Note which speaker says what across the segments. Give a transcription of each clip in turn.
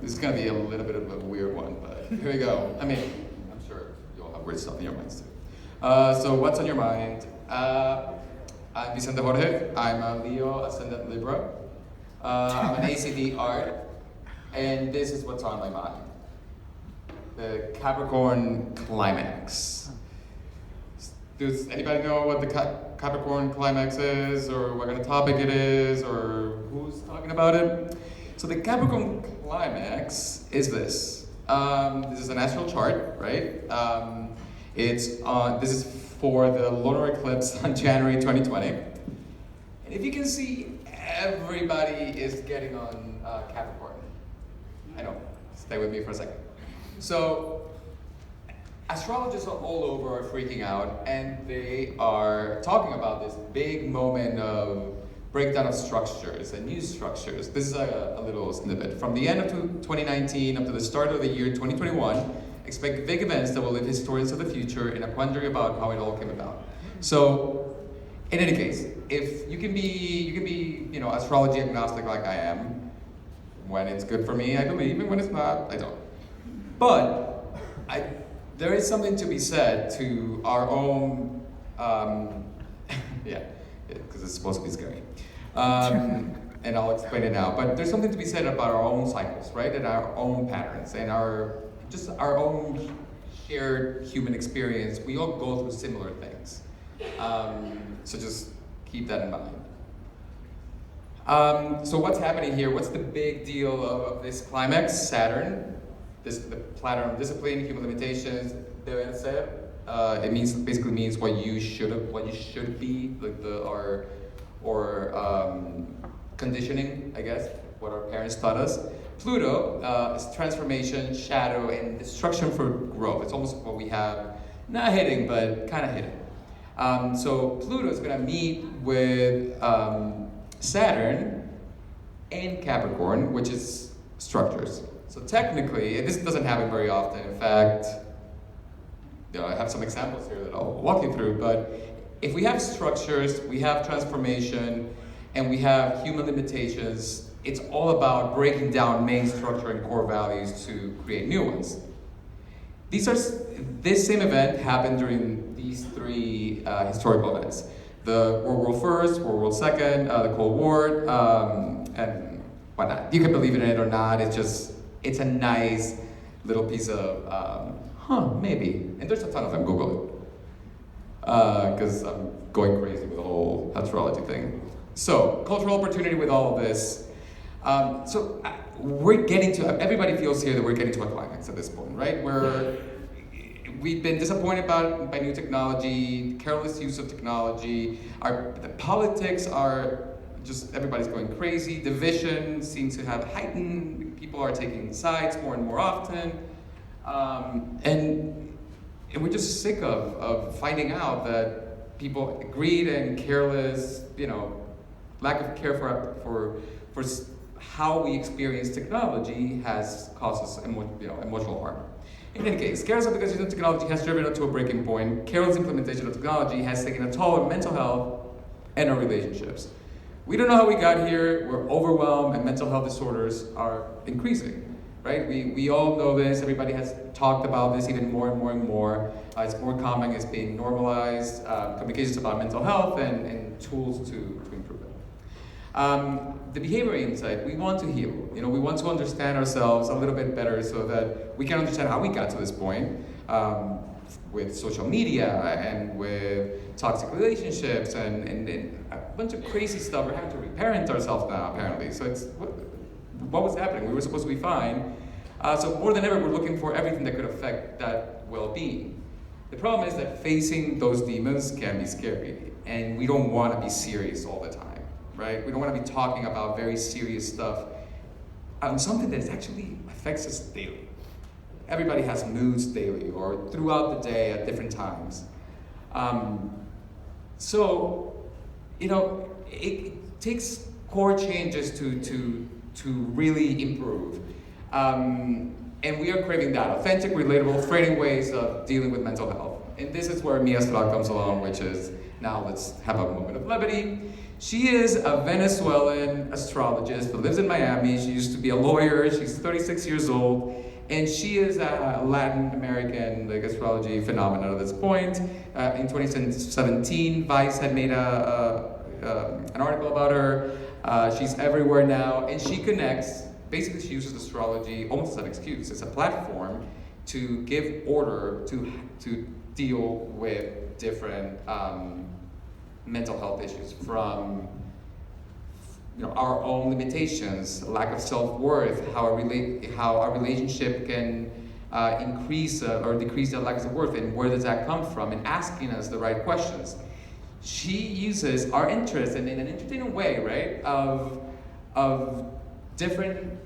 Speaker 1: This is gonna be a little bit of a weird one, but here we go. I mean, I'm sure you all have weird stuff in your minds too. So what's on your mind? I'm Vicente Jorge. I'm a Leo Ascendant Libra. I'm an ACD art, and this is what's on my mind. The Capricorn climax. Does anybody know what the Capricorn climax is, or what kind of topic it is, or who's talking about it? So the Capricorn climax is this. This is an astral chart, right? This is for the lunar eclipse on January 2020. And if you can see, everybody is getting on Capricorn. I know, stay with me for a second. So, astrologists all over are freaking out, and they are talking about this big moment of breakdown of structures and new structures. This is a little snippet. From the end of 2019 up to the start of the year 2021, expect big events that will leave historians of the future in a quandary about how it all came about. So, in any case, if you can be, astrology agnostic like I am. When it's good for me, I believe, and when it's not, I don't. But there is something to be said to our own, because it's supposed to be scary. And I'll explain it now. But there's something to be said about our own cycles, right? And our own patterns, and our own shared human experience. We all go through similar things. So just keep that in mind. So what's happening here? What's the big deal of this climax? Saturn. The planet of discipline, human limitations, deben ser. It basically means what you should be, like conditioning, I guess, what our parents taught us. Pluto is transformation, shadow, and destruction for growth. It's almost what we have, not hitting, but kind of hitting. So Pluto is going to meet with Saturn and Capricorn, which is structures. So technically, this doesn't happen very often. In fact, I have some examples here that I'll walk you through, but if we have structures, we have transformation, and we have human limitations, it's all about breaking down main structure and core values to create new ones. This same event happened during these three historical events. The World War I, World War II, the Cold War, and whatnot. You can believe in it or not, it's a nice little piece of, maybe. And there's a ton of them, Google it. Because I'm going crazy with the whole astrology thing. So, cultural opportunity with all of this. We're getting to, everybody feels here that we're getting to a climax at this point, right? We've been disappointed by new technology, careless use of technology. The politics are everybody's going crazy. Division seems to have heightened. People are taking sides more and more often. And we're just sick of finding out that people greed and careless, lack of care for how we experience technology has caused us emotional harm. In any case, careless application of technology has driven us to a breaking point. Careless implementation of technology has taken a toll on mental health and our relationships. We don't know how we got here. We're overwhelmed, and mental health disorders are increasing, right? We all know this. Everybody has talked about this even more and more and more. It's more common. It's being normalized. Communications about mental health and tools to improve it. The behavior insight, we want to heal. We want to understand ourselves a little bit better so that we can understand how we got to this point with social media and with toxic relationships and a bunch of crazy stuff. We're having to reparent ourselves now, apparently. So what was happening? We were supposed to be fine. So more than ever, we're looking for everything that could affect that well-being. The problem is that facing those demons can be scary, and we don't want to be serious all the time. Right? We don't want to be talking about very serious stuff on something that actually affects us daily. Everybody has moods daily or throughout the day at different times. It takes core changes to really improve. And we are craving that, authentic, relatable, threatening ways of dealing with mental health. And this is where Mi Astral comes along, which is, now let's have a moment of levity. She is a Venezuelan astrologist who lives in Miami. She used to be a lawyer. She's 36 years old. And she is a Latin American astrology phenomenon at this point. In 2017, Vice had made an article about her. She's everywhere now, and she connects. Basically, she uses astrology almost as an excuse. It's a platform to give order to deal with different mental health issues, from our own limitations, lack of self-worth, how our relationship can increase or decrease that lack of self-worth, and where does that come from, and asking us the right questions. She uses our interest in an entertaining way, right, of different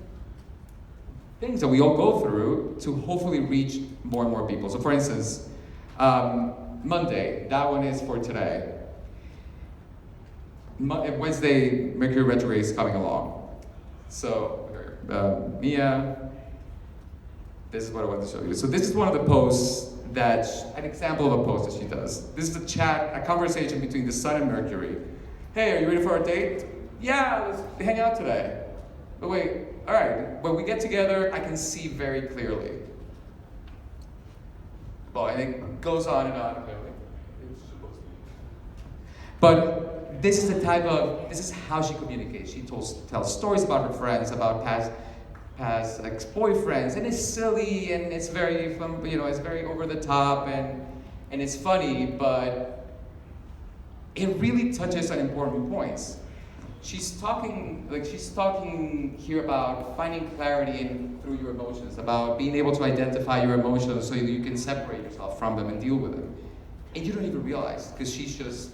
Speaker 1: things that we all go through to hopefully reach more and more people. So for instance, Monday, that one is for today. Wednesday, Mercury retrograde is coming along. So, Mia, this is what I want to show you. So this is one of the posts an example of a post that she does. This is a conversation between the Sun and Mercury. Hey, are you ready for a date? Yeah, let's hang out today. But wait, all right, when we get together, I can see very clearly. Well, and it goes on and on. But this is how she communicates. She tells stories about her friends, about past ex-boyfriends, and it's silly, and it's very, it's very over the top, and it's funny, but it really touches on important points. She's talking here about finding clarity through your emotions, about being able to identify your emotions so that you can separate yourself from them and deal with them. And you don't even realize, because she's just,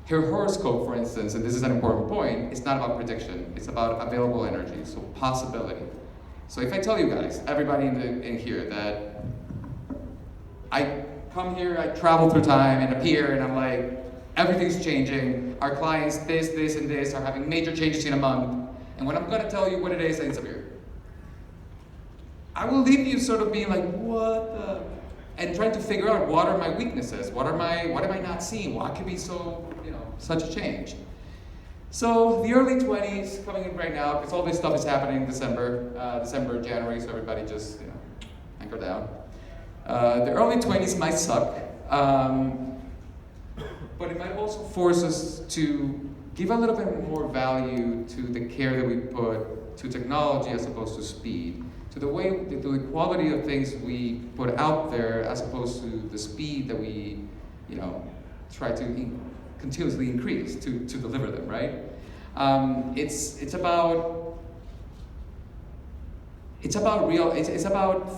Speaker 1: her horoscope, for instance, and this is an important point, it's not about prediction, it's about available energy, so possibility. So if I tell you guys, everybody in here, that I come here, I travel through time and appear, and I'm like, everything's changing, our clients, this, and this, are having major changes in a month, and when I'm gonna tell you what it is, it's appear. I will leave you sort of being like, what the? And trying to figure out what are my weaknesses, what am I not seeing, what could be so, such a change. So the early 20s coming in right now, because all this stuff is happening in December, January, so everybody just, anchor down. The early 20s might suck, but it might also force us to give a little bit more value to the care that we put to technology as opposed to speed, to the quality of things we put out there as opposed to the speed that we, try to continuously increase to deliver them, right? It's about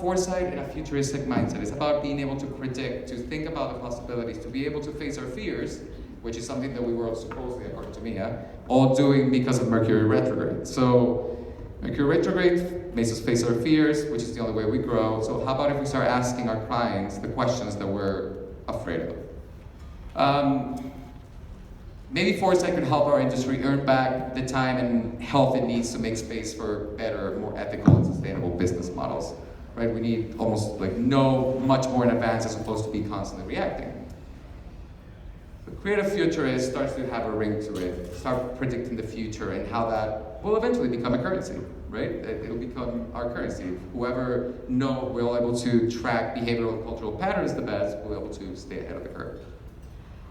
Speaker 1: foresight and a futuristic mindset. It's about being able to predict, to think about the possibilities, to be able to face our fears, which is something that we were supposedly, according to Mia, all doing because of Mercury retrograde. So Mercury retrograde makes us face our fears, which is the only way we grow. So how about if we start asking our clients the questions that we're afraid of? Maybe foresight could help our industry earn back the time and health it needs to make space for better, more ethical and sustainable business models. Right? We need almost know much more in advance as opposed to be constantly reacting. The creative futurist starts to have a ring to it, start predicting the future and how that will eventually become a currency, right? It'll become our currency. Whoever we're able to track behavioral and cultural patterns the best, will be able to stay ahead of the curve.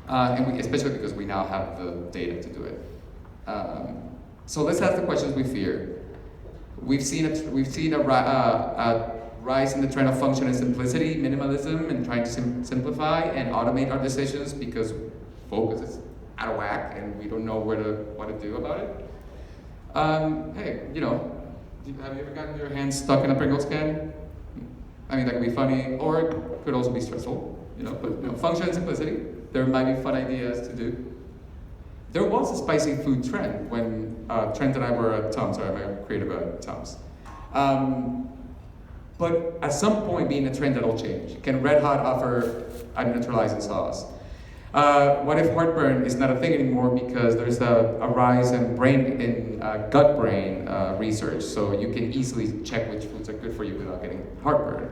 Speaker 1: Especially because we now have the data to do it. So let's ask the questions we fear. We've seen a rise in the trend of function and simplicity, minimalism, and trying to simplify and automate our decisions because focus is out of whack and we don't know what to do about it. Hey, have you ever gotten your hands stuck in a Pringles can? I mean, that could be funny, or it could also be stressful. But function and simplicity. There might be fun ideas to do. There was a spicy food trend when Trent and I were at Tom's. Sorry, I'm creative at Tom's. But at some point, being a trend that'll change. Can Red Hot offer a neutralizing sauce? What if heartburn is not a thing anymore because there's a rise in gut-brain research, so you can easily check which foods are good for you without getting heartburn.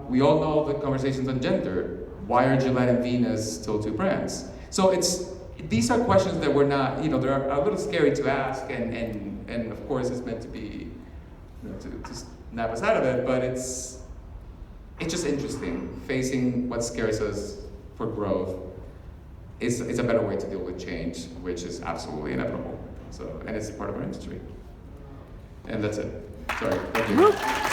Speaker 1: We all know the conversations on gender. Why are Gillette and Venus still two brands? So it's these are questions that we're not, they're a little scary to ask, and of course it's meant to be, to snap us out of it, but it's just interesting. Facing what scares us for growth is a better way to deal with change, which is absolutely inevitable. So, and it's part of our industry. And that's it. Sorry, thank you.